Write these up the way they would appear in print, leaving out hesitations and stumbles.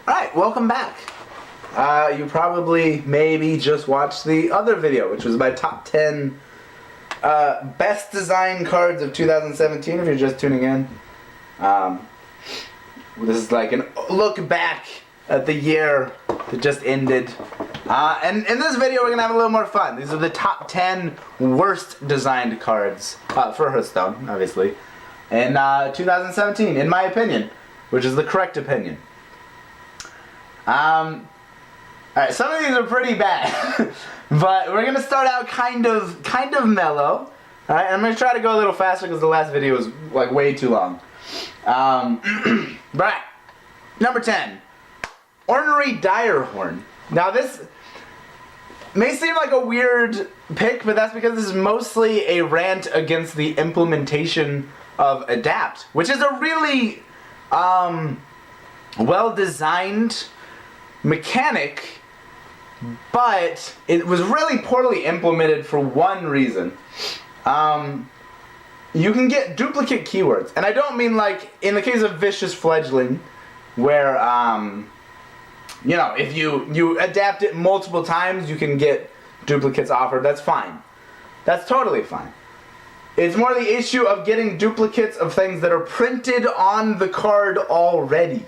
Alright, welcome back. You probably maybe just watched the other video, which was my top 10 best design cards of 2017, if you're just tuning in. This is like a look back at the year that just ended. And in this video we're going to have a little more fun. These are the top 10 worst designed cards for Hearthstone, obviously, in 2017, in my opinion, which is the correct opinion. Alright, some of these are pretty bad, but we're gonna start out kind of mellow. Alright, I'm gonna try to go a little faster because the last video was like way too long. Right, number 10, Ornery Direhorn. Now this may seem like a weird pick, but that's because this is mostly a rant against the implementation of Adapt, which is a really well-designed mechanic, but it was really poorly implemented for one reason. You can get duplicate keywords, and I don't mean like in the case of Vicious Fledgling, where you know, if you adapt it multiple times, you can get duplicates offered. That's fine. That's totally fine. It's more the issue of getting duplicates of things that are printed on the card already.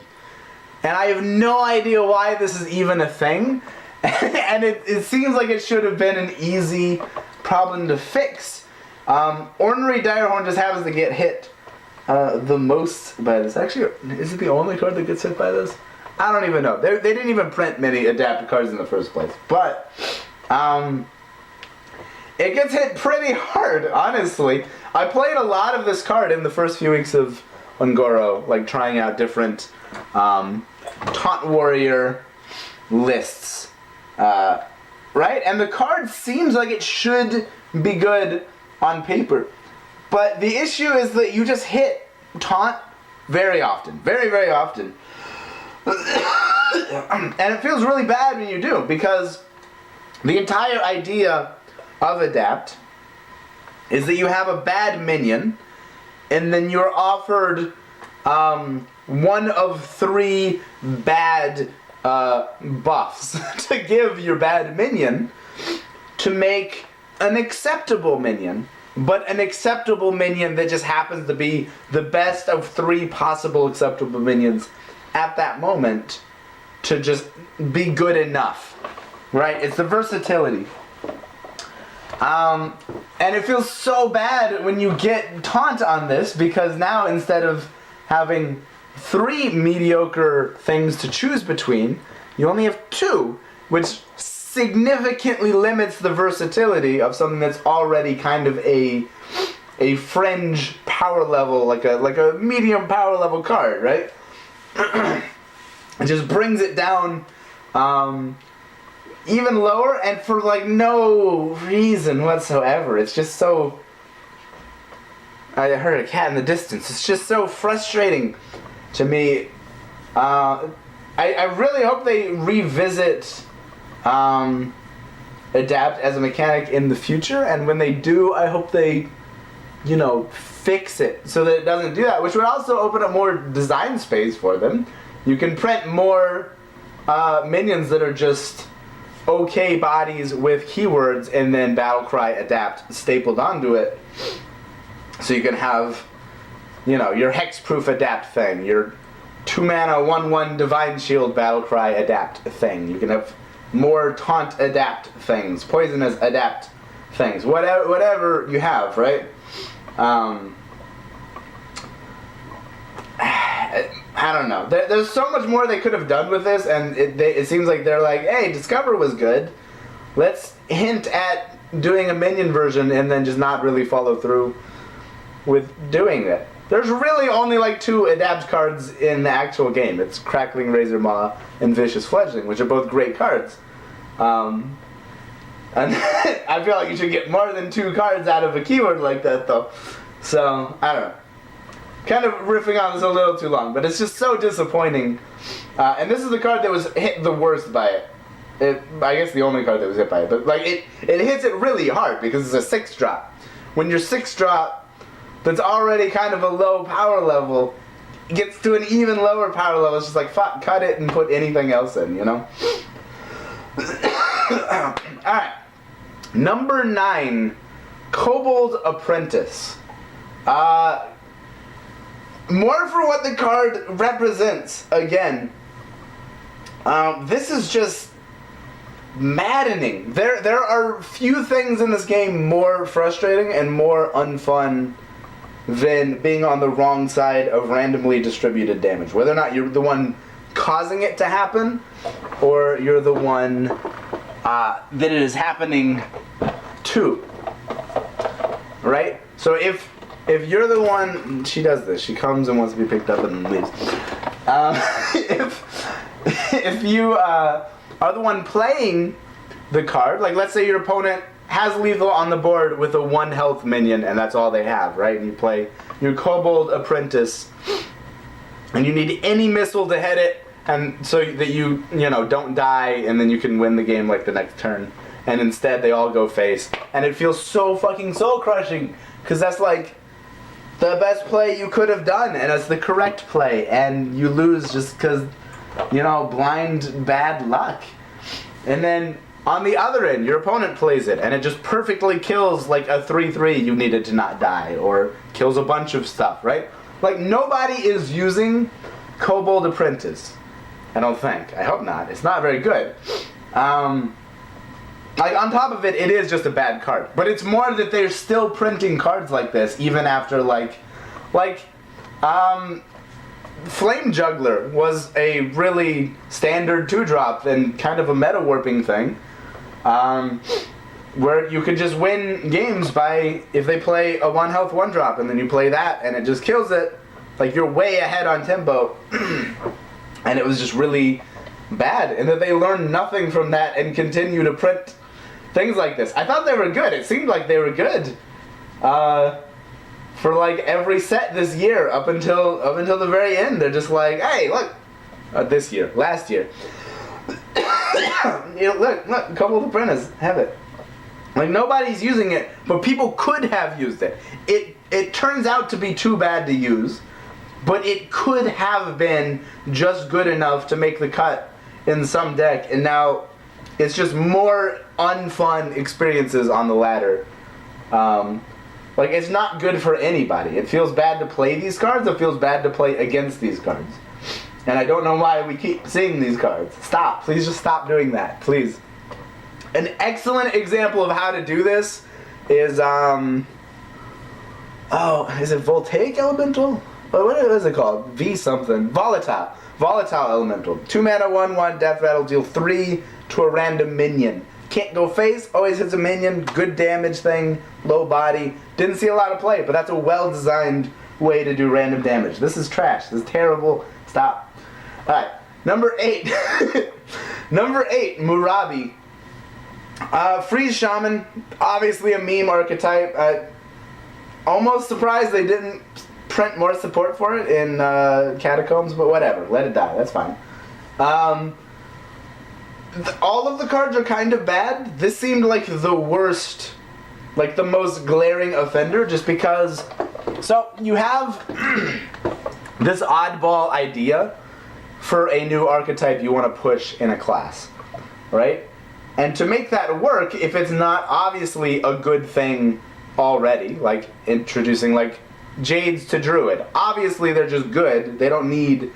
And I have no idea why this is even a thing. And it seems like it should have been an easy problem to fix. Ornery Direhorn just happens to get hit the most by this. Actually, is it the only card that gets hit by this? I don't even know. They didn't even print many adapted cards in the first place. But it gets hit pretty hard, honestly. I played a lot of this card in the first few weeks of Ungoro, like trying out different Taunt Warrior lists. Right? And the card seems like it should be good on paper. But the issue is that you just hit Taunt very often. Very, very often. And it feels really bad when you do, because the entire idea of Adapt is that you have a bad minion, and then you're offered one of 3 bad buffs to give your bad minion to make an acceptable minion, but an acceptable minion that just happens to be the best of 3 possible acceptable minions at that moment to just be good enough, right? It's the versatility. And it feels so bad when you get Taunt on this, because now instead of having 3 mediocre things to choose between, you only have 2, which significantly limits the versatility of something that's already kind of a fringe power level, like a medium power level card, right? It just brings it down even lower, and for like no reason whatsoever. It's just so... I heard a cat in the distance. It's just so frustrating to me. I really hope they revisit Adapt as a mechanic in the future, and when they do, I hope they, you know, fix it so that it doesn't do that, which would also open up more design space for them. You can print more minions that are just okay bodies with keywords, and then Battlecry Adapt stapled onto it. So you can have, you know, your hexproof Adapt thing, your 2-mana 1/1 Divine Shield Battlecry Adapt thing. You can have more Taunt Adapt things, Poisonous Adapt things, whatever you have, right? I don't know. There's so much more they could have done with this, and it seems like they're like, hey, Discover was good. Let's hint at doing a minion version and then just not really follow through with doing it. There's really only like 2 Adapt cards in the actual game. It's Crackling Razor Maw and Vicious Fledgling, which are both great cards. And I feel like you should get more than 2 cards out of a keyword like that, though. So, I don't know. Kind of riffing on this a little too long, but it's just so disappointing. And this is the card that was hit the worst by it. I guess the only card that was hit by it, but like it hits it really hard because it's a 6-drop. When your 6-drop that's already kind of a low power level gets to an even lower power level, it's just like, fuck, cut it and put anything else in, you know? Alright. Number 9, Kobold Apprentice. More for what the card represents, again. This is just maddening. There are few things in this game more frustrating and more unfun than being on the wrong side of randomly distributed damage. Whether or not you're the one causing it to happen, or you're the one that it is happening to. Right? So if you're the one, she does this. She comes and wants to be picked up and leaves. If you are the one playing the card, like let's say your opponent has lethal on the board with a 1 health minion and that's all they have, right? And you play your Kobold Apprentice and you need any missile to hit it, and so that you don't die, and then you can win the game like the next turn. And instead they all go face, and it feels so fucking soul crushing, because that's like the best play you could have done, and it's the correct play, and you lose just because, blind bad luck. And then on the other end, your opponent plays it, and it just perfectly kills like a 3/3 you needed to not die, or kills a bunch of stuff, right? Like, nobody is using Kobold Apprentice. I don't think. I hope not. It's not very good. Like, on top of it, it is just a bad card. But it's more that they're still printing cards like this, even after, Flame Juggler was a really standard 2-drop and kind of a meta-warping thing. Where you could just win games by, if they play a 1 health 1-drop, and then you play that, and it just kills it. Like, you're way ahead on tempo. And it was just really bad. And that they learned nothing from that and continue to print things like this. I thought they were good. It seemed like they were good. For like every set this year up until the very end. They're just like, hey, look. Last year. Look, Kobold Apprentice, have it. Like, nobody's using it, but people could have used it. It turns out to be too bad to use, but it could have been just good enough to make the cut in some deck, and now it's just more unfun experiences on the ladder. Like, it's not good for anybody. It feels bad to play these cards, it feels bad to play against these cards. And I don't know why we keep seeing these cards. Stop. Please just stop doing that. Please. An excellent example of how to do this is, is it Voltaic Elemental? What is it called? V something. Volatile. Volatile Elemental. 2 mana, 1/1, Death Rattle, deal 3 to a random minion. Can't go face, always hits a minion, good damage thing, low body. Didn't see a lot of play, but that's a well-designed way to do random damage. This is trash. This is terrible. Stop. Alright, number 8. Number 8, Murabi. Freeze Shaman, obviously a meme archetype. Almost surprised they didn't print more support for it in Catacombs, but whatever. Let it die. That's fine. All of the cards are kind of bad. This seemed like the worst, like the most glaring offender, just because... So, you have this oddball idea for a new archetype you want to push in a class, right? And to make that work, if it's not obviously a good thing already, like introducing like Jades to Druid, obviously they're just good, they don't need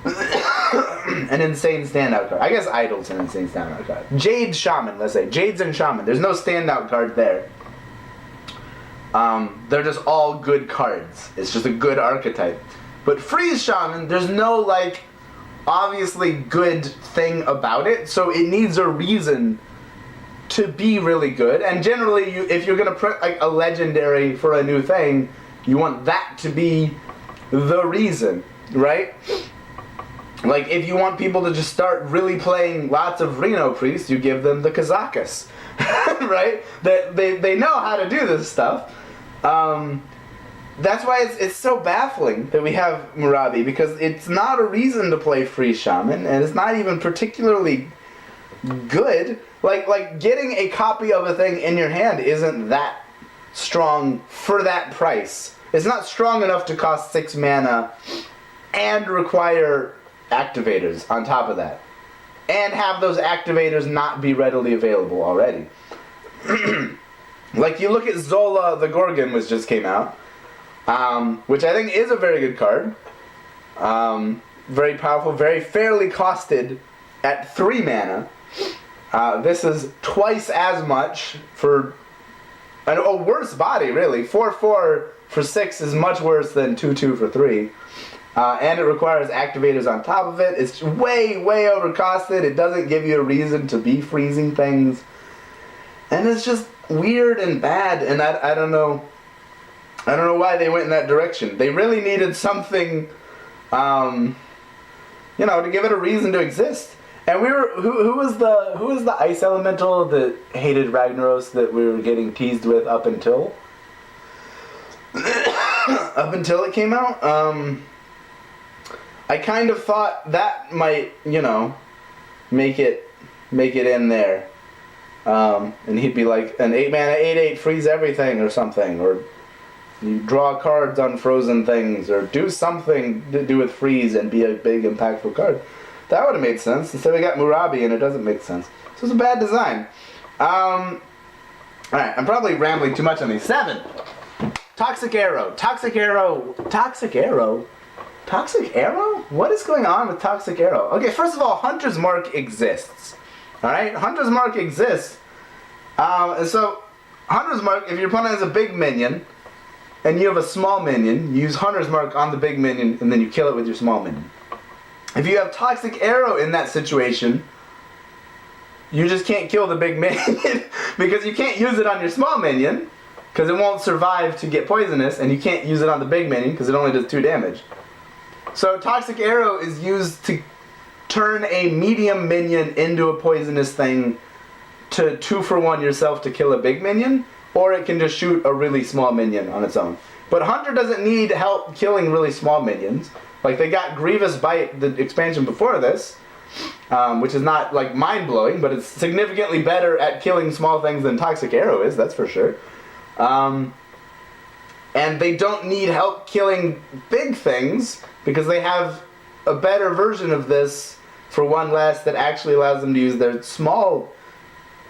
an insane standout card. I guess Idol's an insane standout card. Jade Shaman, let's say. Jades and Shaman, there's no standout card there. They're just all good cards. It's just a good archetype. But Freeze Shaman, there's no, like, obviously good thing about it, so it needs a reason to be really good. And generally, if you're gonna print, like, a legendary for a new thing, you want that to be the reason, right? Like, if you want people to just start really playing lots of Reno Priests, you give them the Kazakus, right? They know how to do this stuff. That's why it's so baffling that we have Murabi, because it's not a reason to play Freeze Shaman, and it's not even particularly good. Like getting a copy of a thing in your hand isn't that strong for that price it's not strong enough to cost 6 mana and require activators on top of that. And have those activators not be readily available already. Like, you look at Zola the Gorgon, which just came out, which I think is a very good card. Very powerful, very fairly costed at 3 mana. This is twice as much for a worse body, really. 4/4 for 6 is much worse than 2/2 for 3. And it requires activators on top of it. It's way, way overcosted. It doesn't give you a reason to be freezing things. And it's just weird and bad, and I don't know. I don't know why they went in that direction. They really needed something, to give it a reason to exist. And who was the ice elemental that hated Ragnaros that we were getting teased with up until it came out? I kind of thought that might, make it in there. And he'd be like an 8 mana 8/8 freeze everything or something, or you draw cards on frozen things, or do something to do with freeze and be a big impactful card. That would have made sense. Instead we got Murabi and it doesn't make sense. So it's a bad design. Alright, I'm probably rambling too much on these. 7. Toxic Arrow. Toxic Arrow. Toxic Arrow? Toxic Arrow? What is going on with Toxic Arrow? Okay, first of all, Hunter's Mark exists. Alright, Hunter's Mark exists. And so, Hunter's Mark, if your opponent has a big minion, and you have a small minion, you use Hunter's Mark on the big minion, and then you kill it with your small minion. If you have Toxic Arrow in that situation, you just can't kill the big minion, because you can't use it on your small minion, because it won't survive to get poisonous, and you can't use it on the big minion, because it only does 2 damage. So Toxic Arrow is used to turn a medium minion into a poisonous thing to 2-for-1 yourself to kill a big minion, or it can just shoot a really small minion on its own. But Hunter doesn't need help killing really small minions. Like, they got Grievous Bite, the expansion before this, which is not, like, mind-blowing, but it's significantly better at killing small things than Toxic Arrow is, that's for sure. And they don't need help killing big things, because they have a better version of this for 1 less that actually allows them to use their small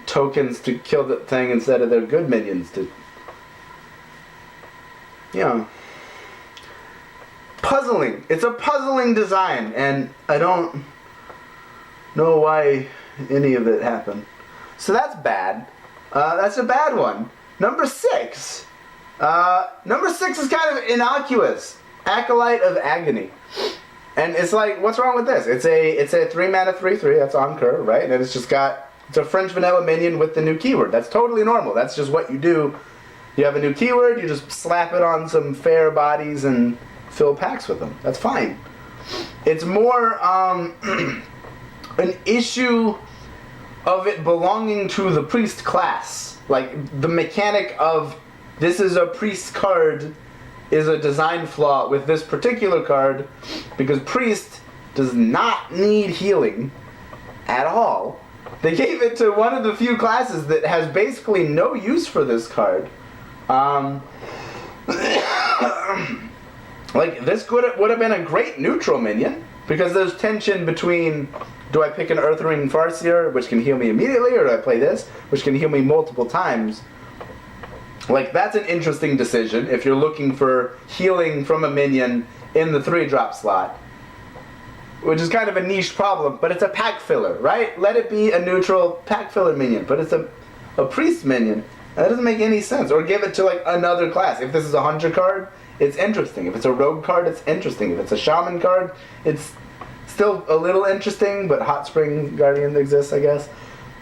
tokens to kill the thing instead of their good minions to... Puzzling. It's a puzzling design, and I don't know why any of it happened. So that's bad. That's a bad one. Number 6. Number 6 is kind of innocuous. Acolyte of Agony. And it's like, what's wrong with this? It's a 3 mana 3/3, that's on curve, right? And it's a French vanilla minion with the new keyword. That's totally normal. That's just what you do. You have a new keyword, you just slap it on some fair bodies and fill packs with them. That's fine. It's more an issue of it belonging to the priest class. Like, the mechanic of this is a priest card is a design flaw with this particular card, because priest does not need healing at all. They gave it to one of the few classes that has basically no use for this card. Like, this would have been a great neutral minion, because there's tension between, do I pick an Earthring Farseer, which can heal me immediately, or do I play this, which can heal me multiple times? Like, that's an interesting decision if you're looking for healing from a minion in the 3-drop slot. Which is kind of a niche problem, but it's a pack filler, right? Let it be a neutral pack filler minion, but it's a priest minion. That doesn't make any sense. Or give it to, like, another class. If this is a hunter card, it's interesting. If it's a rogue card, it's interesting. If it's a shaman card, it's still a little interesting, but Hot Spring Guardian exists, I guess.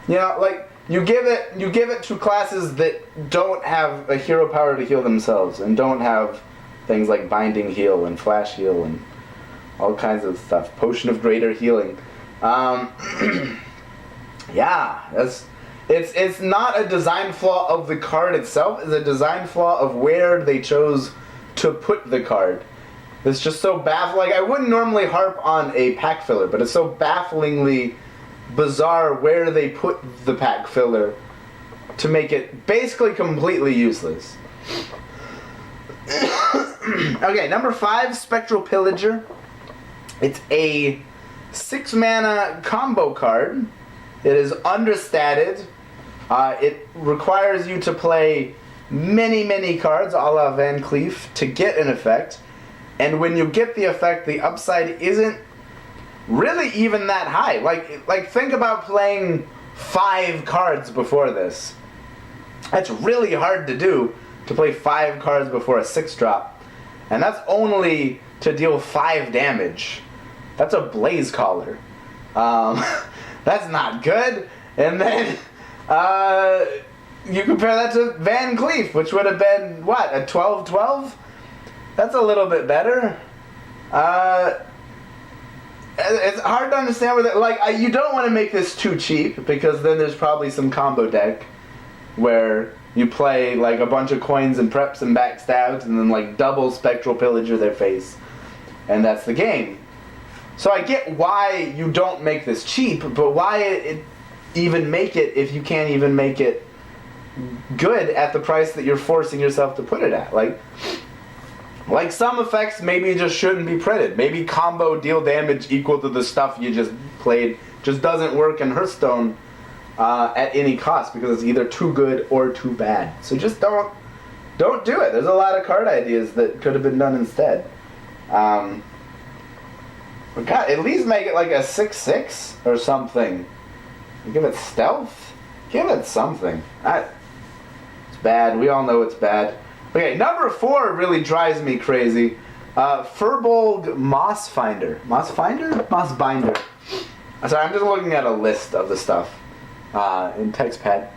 Like, you give it to classes that don't have a hero power to heal themselves, and don't have things like Binding Heal and Flash Heal and all kinds of stuff. Potion of Greater Healing. Yeah, it's not a design flaw of the card itself. It's a design flaw of where they chose to put the card. It's just so baffling. Like, I wouldn't normally harp on a pack filler, but it's so bafflingly bizarre where they put the pack filler to make it basically completely useless. Okay, number 5, Spectral Pillager. It's a 6 mana combo card. It is understated. It requires you to play many cards, a la Van Cleef, to get an effect. And when you get the effect, the upside isn't really even that high. Like think about playing 5 cards before this. That's really hard to do, to play 5 cards before a 6-drop. And that's only to deal 5 damage. That's a Blaze Caller. That's not good. And then you compare that to Van Cleef, which would have been, what, a 12/12? That's a little bit better. It's hard to understand where that, you don't want to make this too cheap, because then there's probably some combo deck where you play like a bunch of coins and preps and backstabs and then like double Spectral Pillager their face, and that's the game. So I get why you don't make this cheap, but why even make it if you can't even make it good at the price that you're forcing yourself to put it at? Like some effects maybe just shouldn't be printed. Maybe combo deal damage equal to the stuff you just played just doesn't work in Hearthstone at any cost, because it's either too good or too bad. So just don't do it. There's a lot of card ideas that could have been done instead. But God, at least make it like a 6/6 or something. Give it stealth. Give it something. It's bad. We all know it's bad. Okay, number 4 really drives me crazy. Furbolg Mossfinder. Mossbinder. Sorry, I'm just looking at a list of the stuff in TextPad.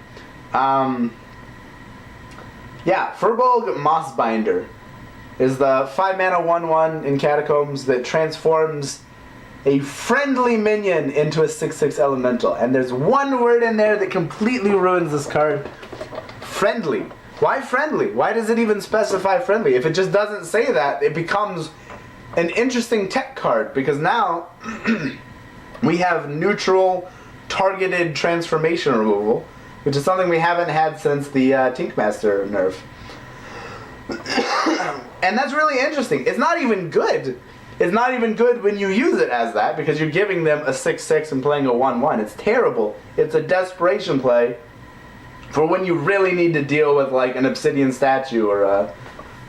Yeah, Furbolg Mossbinder is the 5 mana 1/1 in Catacombs that transforms a friendly minion into a 6/6 elemental. And there's one word in there that completely ruins this card. Friendly. Why friendly? Why does it even specify friendly? If it just doesn't say that, it becomes an interesting tech card, because now we have neutral targeted transformation removal, which is something we haven't had since the Tinkmaster nerf. And that's really interesting. It's not even good. It's not even good when you use it as that, because you're giving them a 6/6 and playing a 1/1. It's terrible. It's a desperation play for when you really need to deal with like an Obsidian Statue or a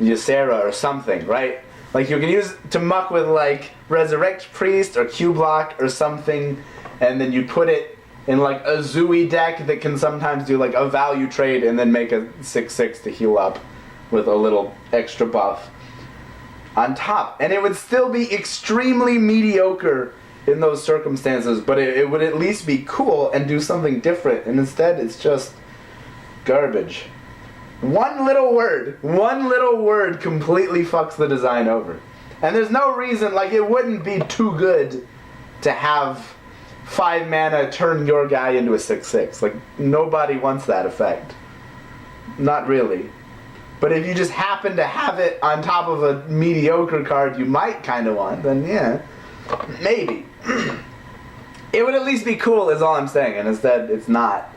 Ysera or something, right? Like you can use to muck with like Resurrect Priest or Q-Block or something, and then you put it in like a Zooey deck that can sometimes do like a value trade and then make a 6/6 to heal up with a little extra buff on top. And it would still be extremely mediocre in those circumstances, but it would at least be cool and do something different, and instead it's just garbage. One little word completely fucks the design over. And there's no reason, like it wouldn't be too good to have 5 mana turn your guy into a 6/6. Like nobody wants that effect. Not really. But if you just happen to have it on top of a mediocre card you might kind of want, then yeah, maybe. It would at least be cool is all I'm saying, and instead it's not.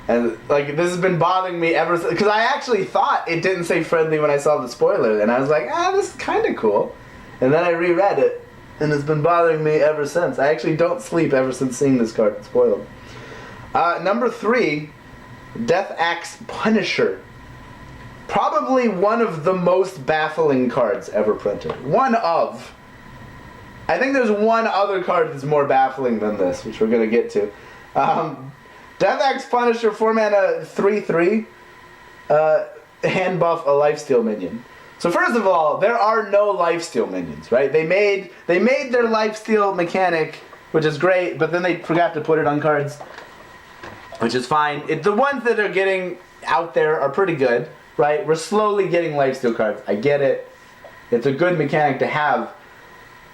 And like this has been bothering me ever since, because I actually thought it didn't say friendly when I saw the spoiler, and I was like, this is kind of cool. And then I reread it, and it's been bothering me ever since. I actually don't sleep ever since seeing this card spoiled. Number 3, Death Axe Punisher. Probably one of the most baffling cards ever printed. I think there's one other card that's more baffling than this, which we're going to get to. Death Axe Punisher, 4 mana, 3/3. Hand buff a lifesteal minion. So first of all, there are no lifesteal minions, right? They made their lifesteal mechanic, which is great, but then they forgot to put it on cards, which is fine. The ones that are getting out there are pretty good, right? We're slowly getting lifesteal cards. I get it. It's a good mechanic to have,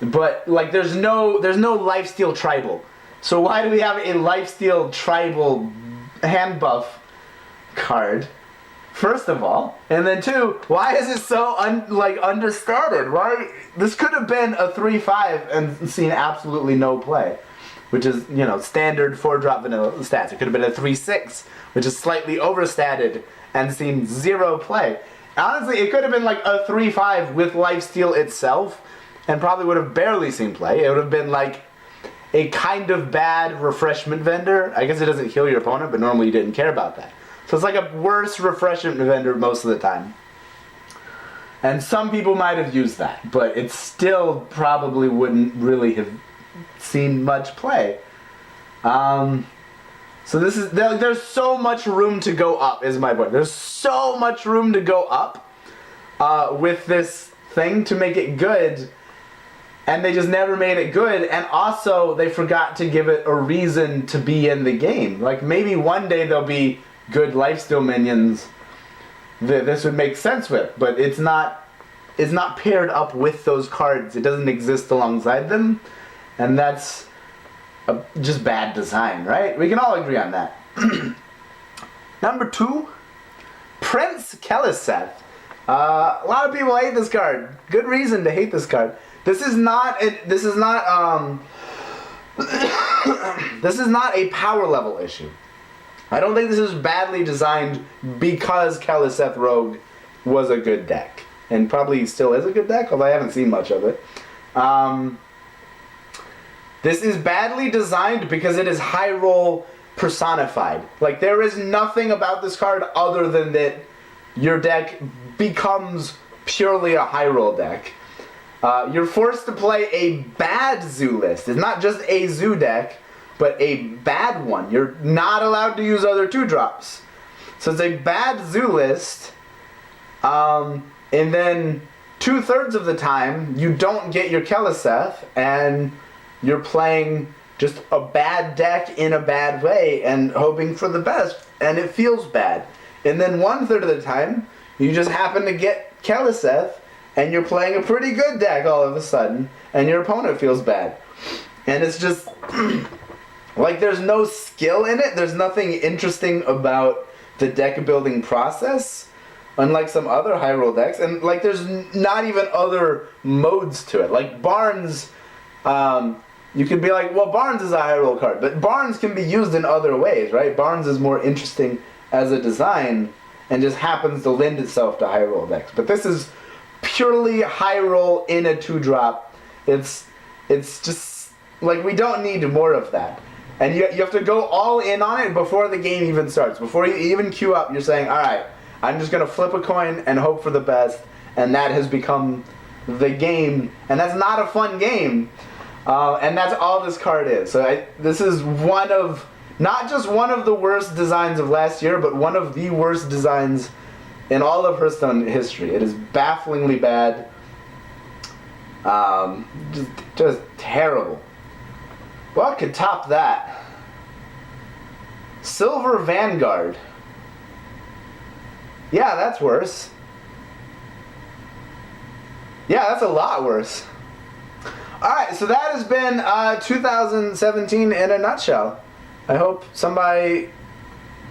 but like there's no lifesteal tribal. So why do we have a lifesteal tribal hand buff card? First of all, and then 2, why is it so understated? Why this could have been a 3/5 and seen absolutely no play, which is standard 4-drop vanilla stats. It could have been a 3/6, which is slightly overstated and seen 0 play. Honestly, it could have been like a 3-5 with lifesteal itself, and probably would have barely seen play. It would have been like a kind of bad refreshment vendor. I guess it doesn't heal your opponent, but normally you didn't care about that. So it's like a worse refreshment vendor most of the time. And some people might have used that, but it still probably wouldn't really have seen much play. So this is, there's so much room to go up, is my point. There's so much room to go up with this thing to make it good, and they just never made it good, and also they forgot to give it a reason to be in the game. Like, maybe one day there'll be good lifesteal minions that this would make sense with, but it's not paired up with those cards. It doesn't exist alongside them, and that's just bad design, right? We can all agree on that. Number 2, Prince Keliseth. A lot of people hate this card. Good reason to hate this card. This is not a power level issue. I don't think this is badly designed because Keliseth Rogue was a good deck, and probably still is a good deck, although I haven't seen much of it. This is badly designed because it is high roll personified. Like, there is nothing about this card other than that your deck becomes purely a high roll deck. You're forced to play a bad zoo list. It's not just a zoo deck, but a bad one. You're not allowed to use other 2-drops. So it's a bad zoo list, and then 2/3 of the time you don't get your Keliseth, and you're playing just a bad deck in a bad way and hoping for the best, and it feels bad. And then 1/3 of the time, you just happen to get Keliseth, and you're playing a pretty good deck all of a sudden, and your opponent feels bad. And it's just, like, there's no skill in it. There's nothing interesting about the deck building process, unlike some other high roll decks. And, like, there's not even other modes to it. Like, Barnes, you could be like, well, Barnes is a high roll card, but Barnes can be used in other ways, right? Barnes is more interesting as a design and just happens to lend itself to high roll decks. But this is purely high roll in a 2-drop. It's just, like, we don't need more of that. And you have to go all in on it before the game even starts. Before you even queue up, you're saying, alright, I'm just going to flip a coin and hope for the best. And that has become the game. And that's not a fun game. And that's all this card is. So this is one of, not just one of the worst designs of last year, but one of the worst designs in all of Hearthstone history. It is bafflingly bad. Just terrible. What could top that? Silver Vanguard. Yeah, that's worse. Yeah, that's a lot worse. Alright, so that has been 2017 in a nutshell. I hope somebody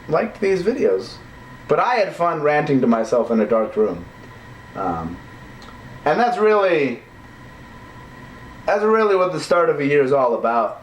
liked these videos. But I had fun ranting to myself in a dark room. And that's really what the start of a year is all about.